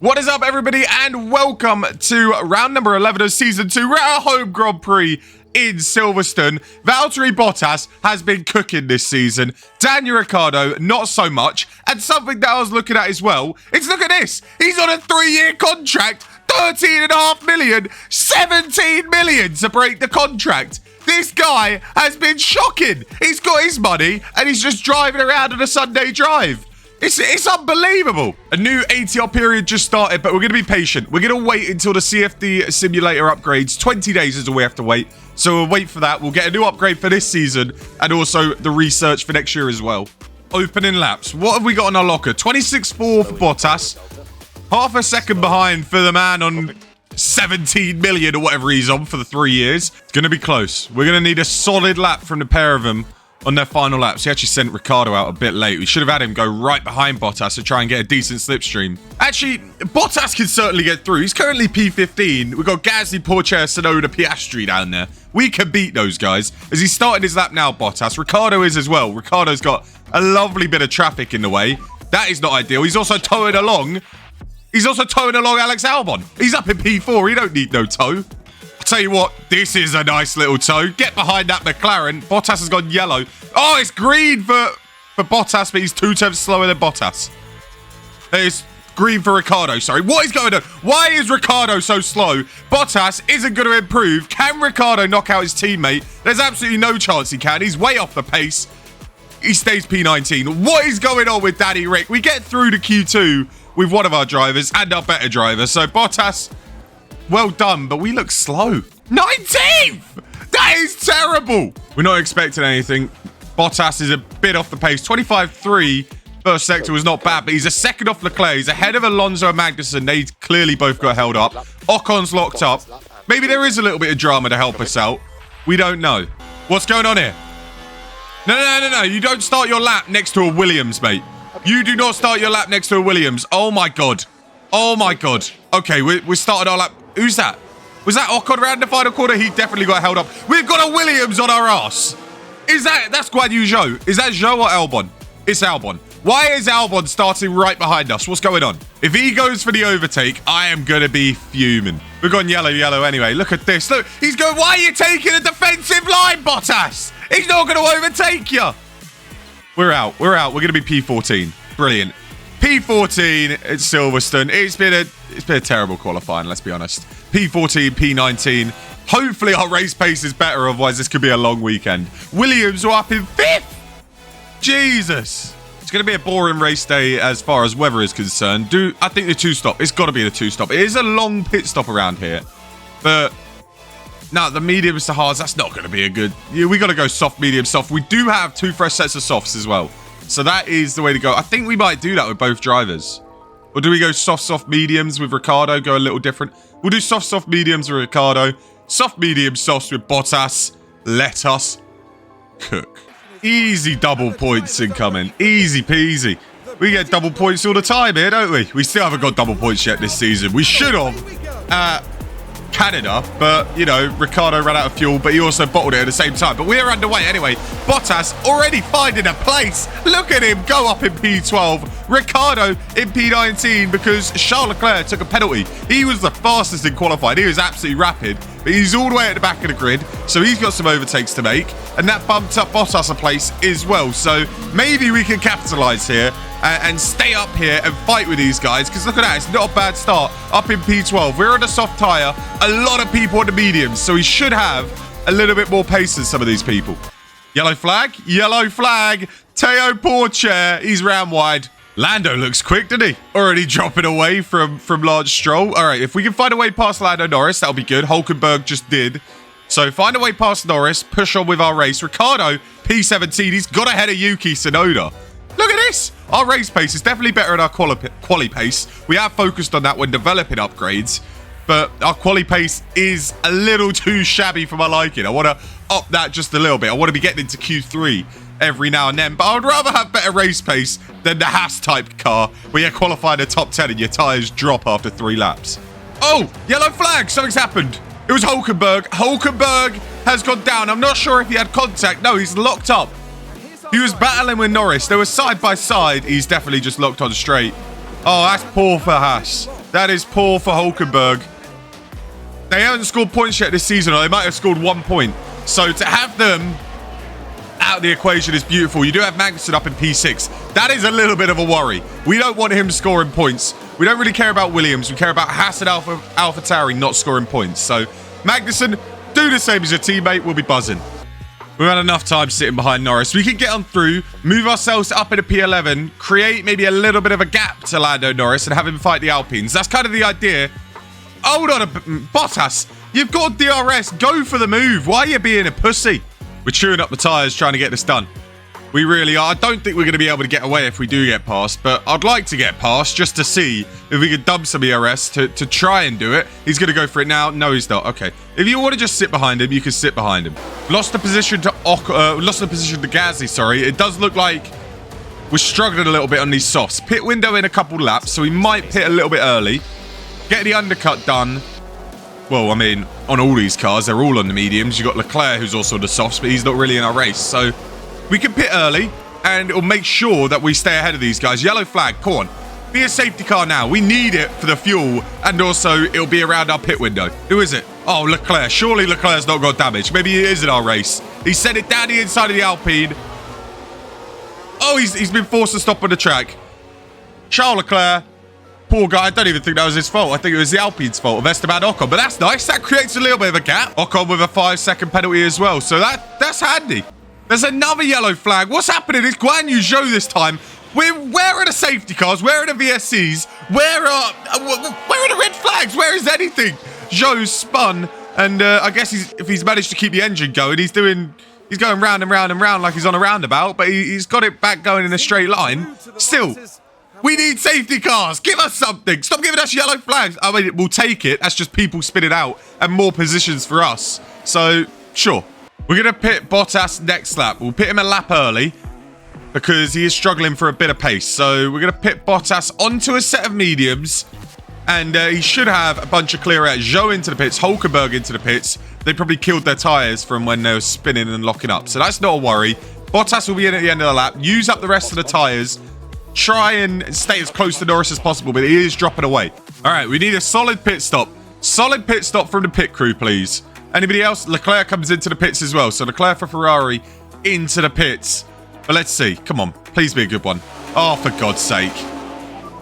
What is up, everybody, and welcome to round number 11 of Season 2. We're at our home Grand Prix in Silverstone. Valtteri Bottas has been cooking this season. Daniel Ricciardo, not so much. And something that I was looking at as well is, look at this. He's on a 3-year contract, 13.5 million, 17 million to break the contract. This guy has been shocking. He's got his money, and he's just driving around on a Sunday drive. It's unbelievable. A new ATR period just started, but we're going to be patient. We're going to wait until the CFD simulator upgrades. 20 days is all we have to wait. So we'll wait for that. We'll get a new upgrade for this season and also the research for next year as well. Opening laps. What have we got on our locker? 26.4 for Bottas. Half a second behind for the man on 17 million or whatever he's on for the 3 years. It's going to be close. We're going to need a solid lap from the pair of them on their final laps. He actually sent Ricciardo out a bit late. We should have had him go right behind Bottas to try and get a decent slipstream. Actually, Bottas can certainly get through. He's currently P15. We've got Gasly, Porsche, Tsunoda, Piastri down there. We can beat those guys. As he's started his lap now, Bottas. Ricciardo is as well. Ricciardo's got a lovely bit of traffic in the way. That is not ideal. He's also towing along. Alex Albon. He's up in P4. He don't need no tow. Tell you what, this is a nice little tow. Get behind that McLaren. Bottas has gone yellow. Oh, it's green for Bottas, but he's 2 tenths slower than Bottas. It's green for Ricciardo, sorry. What is going on? Why is Ricciardo so slow? Bottas isn't going to improve. Can Ricciardo knock out his teammate? There's absolutely no chance he can. He's way off the pace. He stays P19. What is going on with Daddy Rick? We get through to Q2 with one of our drivers and our better driver. So Bottas, well done, but we look slow. 19th! That is terrible. We're not expecting anything. Bottas is a bit off the pace. 25.3 first sector was not bad, but he's a second off Leclerc. He's ahead of Alonso and Magnussen. They clearly both got held up. Ocon's locked up. Maybe there is a little bit of drama to help us out. We don't know. What's going on here? No. You don't start your lap next to a Williams, mate. You do not start your lap next to a Williams. Oh, my God. Oh, my God. Okay, we started our lap. Who's that? Was that Ocon around the final corner? He definitely got held up. We've got a Williams on our ass. That's Guan Yu Zhou. Is that Zhou or Albon? It's Albon. Why is Albon starting right behind us? What's going on? If he goes for the overtake, I am going to be fuming. We've gone yellow anyway. Look at this. Look, he's going, why are you taking a defensive line, Bottas? He's not going to overtake you. We're out. We're going to be P14. Brilliant. P14 at Silverstone. It's been a terrible qualifying, let's be honest. P14, P19. Hopefully our race pace is better, otherwise this could be a long weekend. Williams are up in 5th. Jesus. It's going to be a boring race day as far as weather is concerned. I think the 2-stop. It's got to be the 2-stop. It is a long pit stop around here. But no, the mediums to hards, that's not going to be a good... Yeah, we got to go soft, medium, soft. We do have 2 fresh sets of softs as well. So that is the way to go. I think we might do that with both drivers. Or do we go soft, mediums with Ricciardo? Go a little different. We'll do soft, mediums with Ricciardo. Soft, medium, softs with Bottas. Let us cook. Easy double points incoming. Easy peasy. We get double points all the time here, don't we? We still haven't got double points yet this season. We should have. Canada, but, you know, Ricciardo ran out of fuel, but he also bottled it at the same time. But we're underway anyway. Bottas already finding a place. Look at him go up in P12. Ricciardo in P19 because Charles Leclerc took a penalty. He was the fastest in qualifying. He was absolutely rapid, but he's all the way at the back of the grid, so he's got some overtakes to make, and that bumped up Bottas a place as well. So maybe we can capitalise here and stay up here and fight with these guys, because look at that, it's not a bad start. Up in P12, we're on a soft tyre, a lot of people on the mediums, so he should have a little bit more pace than some of these people. Yellow flag, Teo Porsche, he's round wide. Lando looks quick, didn't he? Already dropping away from Lance Stroll. All right, if we can find a way past Lando Norris, that'll be good. Hulkenberg just did. So find a way past Norris, push on with our race. Ricciardo, P17, he's got ahead of Yuki Tsunoda. Look at this. Our race pace is definitely better than our quali pace. We have focused on that when developing upgrades, but our quali pace is a little too shabby for my liking. I want to up that just a little bit. I want to be getting into Q3 every now and then, but I would rather have better race pace than the Haas-type car where you're qualifying a top 10 and your tyres drop after 3 laps. Oh, yellow flag. Something's happened. It was Hulkenberg. Hulkenberg has gone down. I'm not sure if he had contact. No, he's locked up. He was battling with Norris. They were side by side. He's definitely just locked on straight. Oh, that's poor for Haas. That is poor for Hulkenberg. They haven't scored points yet this season, or they might have scored 1 point. So to have them out of the equation is beautiful. You do have Magnussen up in P6. That is a little bit of a worry. We don't want him scoring points. We don't really care about Williams. We care about Haas and AlphaTauri not scoring points. So Magnussen, do the same as your teammate. We'll be buzzing. We've had enough time sitting behind Norris. We can get on through, move ourselves up into P11, create maybe a little bit of a gap to Lando Norris and have him fight the Alpines. That's kind of the idea. Hold on, Bottas. You've got DRS. Go for the move. Why are you being a pussy? We're chewing up the tyres trying to get this done. We really are. I don't think we're going to be able to get away if we do get past, but I'd like to get past just to see if we could dump some ERS to try and do it. He's going to go for it now. No, he's not. Okay. If you want to just sit behind him, you can sit behind him. Lost the position to Gasly, sorry. It does look like we're struggling a little bit on these softs. Pit window in a couple laps, so we might pit a little bit early. Get the undercut done. Well, I mean, on all these cars, they're all on the mediums. You've got Leclerc, who's also on the softs, but he's not really in our race. So we can pit early, and it'll make sure that we stay ahead of these guys. Yellow flag, come on. Be a safety car now. We need it for the fuel, and also it'll be around our pit window. Who is it? Oh, Leclerc. Surely Leclerc's not got damage. Maybe he is in our race. He sent it down the inside of the Alpine. Oh, he's been forced to stop on the track. Charles Leclerc. Poor guy, I don't even think that was his fault. I think it was the Alpine's fault of Esteban Ocon. But that's nice. That creates a little bit of a gap. Ocon with a 5-second penalty as well. So that's handy. There's another yellow flag. What's happening? It's Guan Yu Zhou this time. Where are the safety cars? Where are the VSCs? Where are the red flags? Where is anything? Zhou's spun. And I guess if he's managed to keep the engine going, he's going round and round and round like he's on a roundabout. But he's got it back going in a straight line. Still. We need safety cars. Give us something. Stop giving us yellow flags. I mean, we'll take it. That's just people spinning out and more positions for us. So, sure. We're going to pit Bottas next lap. We'll pit him a lap early because he is struggling for a bit of pace. So, we're going to pit Bottas onto a set of mediums. And he should have a bunch of clear out. Zhou into the pits. Hulkenberg into the pits. They probably killed their tyres from when they were spinning and locking up. So, that's not a worry. Bottas will be in at the end of the lap. Use up the rest of the tyres. Try and stay as close to Norris as possible, but he is dropping away. All right, we need a solid pit stop. Solid pit stop from the pit crew, please. Anybody else? Leclerc comes into the pits as well. So Leclerc for Ferrari into the pits. But let's see. Come on. Please be a good one. Oh, for God's sake.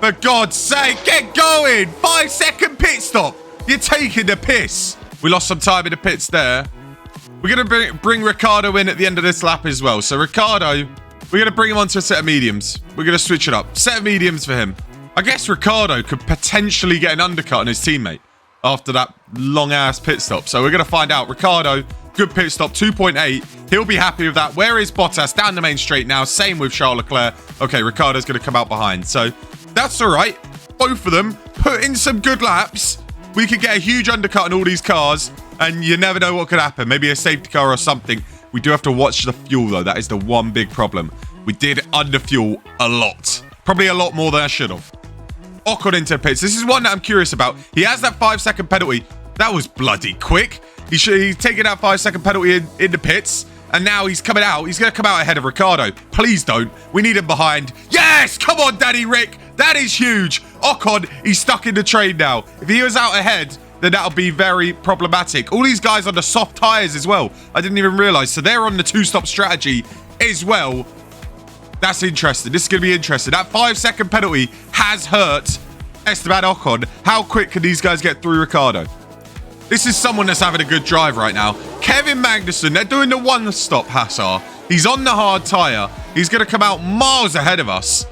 For God's sake, get going. 5-second pit stop. You're taking the piss. We lost some time in the pits there. We're going to bring Ricciardo in at the end of this lap as well. So Ricciardo... We're going to bring him onto a set of mediums. We're going to switch it up. Set of mediums for him. I guess Ricciardo could potentially get an undercut on his teammate after that long-ass pit stop. So we're going to find out. Ricciardo, good pit stop, 2.8. He'll be happy with that. Where is Bottas? Down the main straight now. Same with Charles Leclerc. Okay, Ricciardo's going to come out behind. So that's all right. Both of them put in some good laps. We could get a huge undercut on all these cars, and you never know what could happen. Maybe a safety car or something. We do have to watch the fuel, though. That is the one big problem. We did underfuel a lot. Probably a lot more than I should have. Ocon into pits. This is one that I'm curious about. He has that 5-second penalty. That was bloody quick. He's taking that 5-second penalty in the pits. And now he's coming out. He's going to come out ahead of Ricciardo. Please don't. We need him behind. Yes! Come on, Danny Rick. That is huge. Ocon, he's stuck in the train now. If he was out ahead... then that'll be very problematic. All these guys on the soft tyres as well. I didn't even realise. So they're on the 2-stop strategy as well. That's interesting. This is going to be interesting. That 5-second penalty has hurt Esteban Ocon. How quick can these guys get through Ricciardo? This is someone that's having a good drive right now. Kevin Magnussen, they're doing the 1-stop Hassar. He's on the hard tyre. He's going to come out miles ahead of us.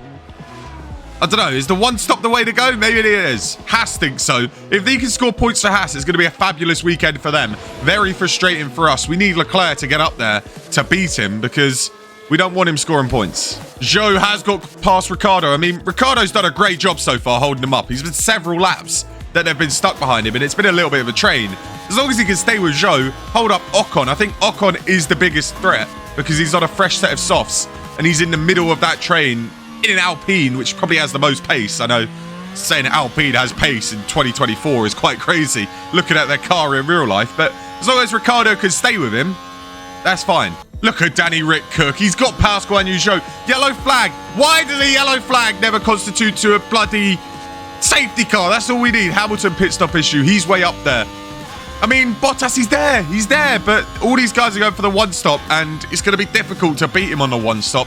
I don't know. Is the 1-stop the way to go? Maybe it is. Haas thinks so. If they can score points for Haas, it's going to be a fabulous weekend for them. Very frustrating for us. We need Leclerc to get up there to beat him because we don't want him scoring points. Zhou has got past Ricciardo. I mean, Ricciardo's done a great job so far holding him up. He's been several laps that they've been stuck behind him, and it's been a little bit of a train. As long as he can stay with Zhou, hold up Ocon. I think Ocon is the biggest threat because he's on a fresh set of softs, and he's in the middle of that train in an Alpine, which probably has the most pace. I know saying Alpine has pace in 2024 is quite crazy, looking at their car in real life. But as long as Ricciardo can stay with him, that's fine. Look at Danny Rick Cook. He's got past Guan Yu Zhou. Yellow flag. Why did the yellow flag never constitute to a bloody Safety car, that's all we need. Hamilton pit stop issue. He's way up there. I mean, Bottas, he's there. He's there. But all these guys are going for the one stop, and it's going to be difficult to beat him on the one stop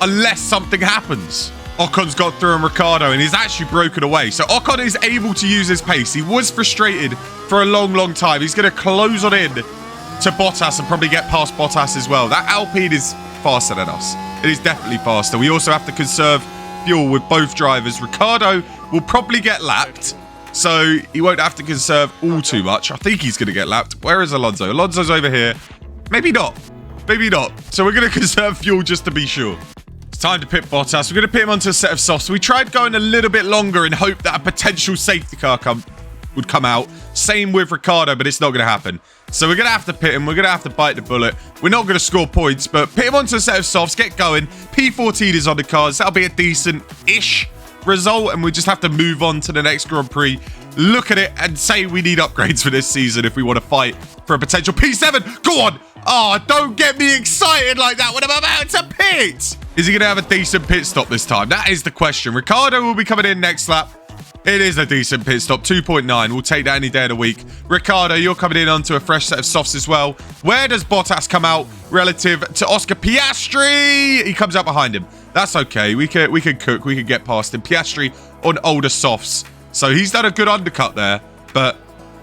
unless something happens. Ocon's got through on Ricciardo, and he's actually broken away. So Ocon is able to use his pace. He was frustrated for a long, long time. He's going to close on in to Bottas and probably get past Bottas as well. That Alpine is faster than us. It is definitely faster. We also have to conserve fuel with both drivers. Ricciardo will probably get lapped, so he won't have to conserve all too much. I think he's going to get lapped. Where is Alonso? Alonso's over here. Maybe not. Maybe not. So we're going to conserve fuel just to be sure. It's time to pit Bottas. We're going to pit him onto a set of softs. We tried going a little bit longer in hope that a potential safety car would come out. Same with Ricciardo, but it's not going to happen. So we're going to have to pit him. We're going to have to bite the bullet. We're not going to score points, but pit him onto a set of softs. Get going. P14 is on the cards. That'll be a decent-ish result, and we just have to move on to the next Grand Prix. Look at it and say we need upgrades for this season if we want to fight for a potential P7. Go on. Oh, don't get me excited like that when I'm about to pit. Is he going to have a decent pit stop this time? That is the question. Ricciardo will be coming in next lap. It is a decent pit stop, 2.9. We'll take that any day of the week. Ricciardo, you're coming in onto a fresh set of softs as well. Where does Bottas come out relative to Oscar Piastri? He comes out behind him. That's okay. We can cook. We can get past him. Piastri on older softs. So he's done a good undercut there, but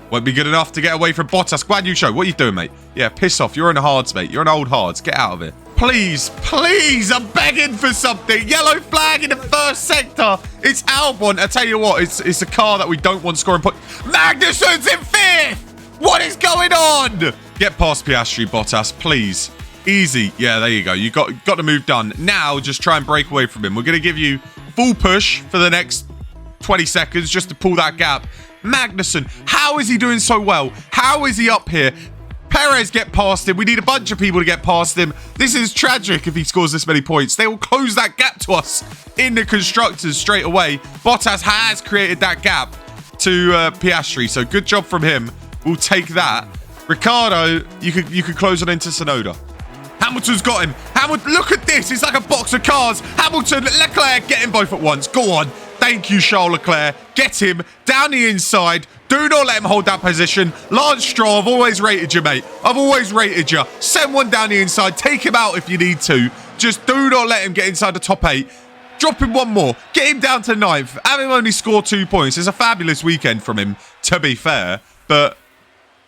won't be good enough to get away from Bottas. Guan Yu Zhou, what are you doing, mate? Yeah, piss off. You're on the hards, mate. You're on old hards. Get out of it. Please, please, I'm begging for something. Yellow flag in the first sector. It's Albon. I tell you what, it's a car that we don't want scoring points. Magnussen's in fifth. What is going on? Get past Piastri, Bottas, please. Easy. Yeah, there you go. You got the move done. Now, just try and break away from him. We're going to give you full push for the next 20 seconds just to pull that gap. Magnussen, how is he doing so well? How is he up here? Perez get past him. We need a bunch of people to get past him. This is tragic if he scores this many points. They will close that gap to us in the constructors straight away. Bottas has created that gap to Piastri, so good job from him. We'll take that. Ricciardo, you could close it into Tsunoda. Hamilton's got him. Hamilton, look at this. It's like a box of cars. Hamilton, Leclerc, get him both at once. Go on. Thank you, Charles Leclerc. Get him down the inside. Do not let him hold that position. Lance Stroll, I've always rated you, mate. I've always rated you. Send one down the inside. Take him out if you need to. Just do not let him get inside the top 8. Drop him one more. Get him down to 9th. Have him only score 2 points. It's a fabulous weekend from him, to be fair. But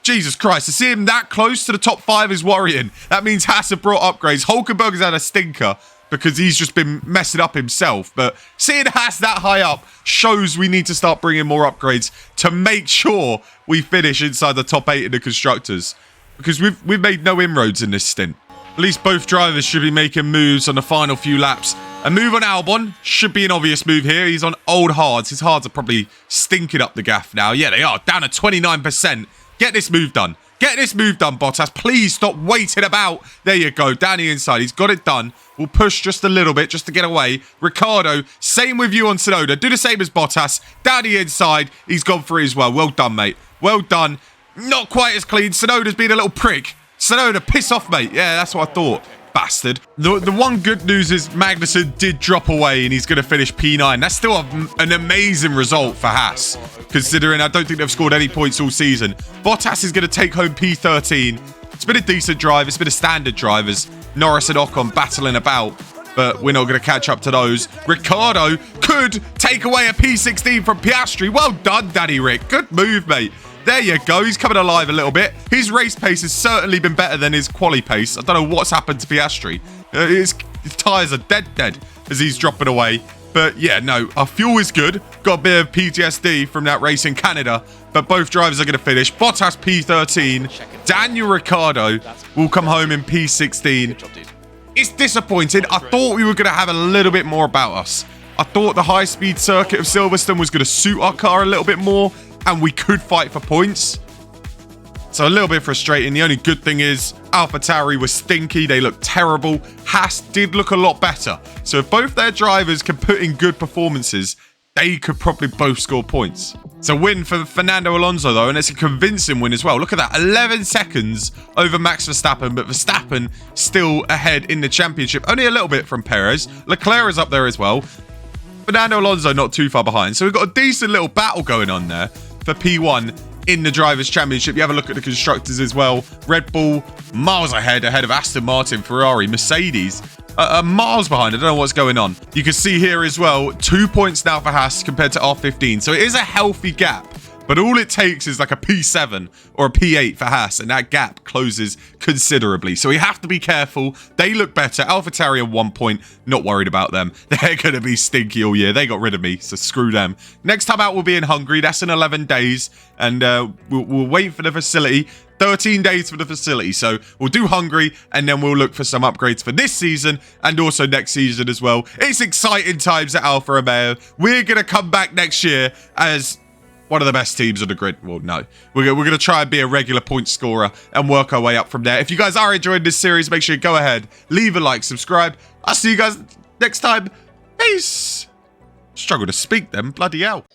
Jesus Christ, to see him that close to the top 5 is worrying. That means Haas have brought upgrades. Hulkenberg's had a stinker because he's just been messing up himself. But seeing Haas that high up shows we need to start bringing more upgrades to make sure we finish inside the top 8 in the constructors. Because we've made no inroads in this stint. At least both drivers should be making moves on the final few laps. A move on Albon should be an obvious move here. He's on old hards. His hards are probably stinking up the gaff now. Yeah, they are. Down to 29%. Get this move done. Get this move done, Bottas. Please stop waiting about. There you go. Down the inside. He's got it done. We'll push just a little bit just to get away. Ricciardo, same with you on Tsunoda. Do the same as Bottas. Down the inside. He's gone for it as well. Well done, mate. Well done. Not quite as clean. Tsunoda's been a little prick. Tsunoda, piss off, mate. Yeah, that's what I thought. Bastard. The one good news is Magnussen did drop away and he's going to finish P9. That's still an amazing result for Haas, considering I don't think they've scored any points all season. Bottas is going to take home P13. It's been a decent drive. It's been a standard drive as Norris and Ocon battling about, but we're not going to catch up to those. Ricciardo could take away a P16 from Piastri. Well done, Danny Rick. Good move, mate. There you go. He's coming alive a little bit. His race pace has certainly been better than his quali pace. I don't know what's happened to Piastri. His tyres are dead as he's dropping away. But yeah, no, our fuel is good. Got a bit of PTSD from that race in Canada. But both drivers are going to finish. Bottas P13. Daniel Ricciardo will come home in P16. It's disappointing. I thought we were going to have a little bit more about us. I thought the high-speed circuit of Silverstone was going to suit our car a little bit more, and we could fight for points. So a little bit frustrating. The only good thing is AlphaTauri was stinky. They looked terrible. Haas did look a lot better. So if both their drivers can put in good performances, they could probably both score points. It's a win for Fernando Alonso, though, and it's a convincing win as well. Look at that. 11 seconds over Max Verstappen, but Verstappen still ahead in the championship. Only a little bit from Perez. Leclerc is up there as well. Fernando Alonso not too far behind. So we've got a decent little battle going on there for P1 in the Drivers' Championship. You have a look at the Constructors as well. Red Bull miles ahead of Aston Martin, Ferrari, Mercedes. Miles behind. I don't know what's going on. You can see here as well, 2 points now for Haas compared to R15. So it is a healthy gap. But all it takes is like a P7 or a P8 for Haas, and that gap closes considerably. So we have to be careful. They look better. AlphaTauri on 1 point, not worried about them. They're going to be stinky all year. They got rid of me, so screw them. Next time out will be in Hungary. That's in 11 days, and we'll wait for the facility. 13 days for the facility. So we'll do Hungary, and then we'll look for some upgrades for this season and also next season as well. It's exciting times at Alfa Romeo. We're going to come back next year as one of the best teams on the grid. Well, no. We're going to try and be a regular point scorer and work our way up from there. If you guys are enjoying this series, make sure you go ahead, leave a like, subscribe. I'll see you guys next time. Peace. Struggle to speak then. Bloody hell.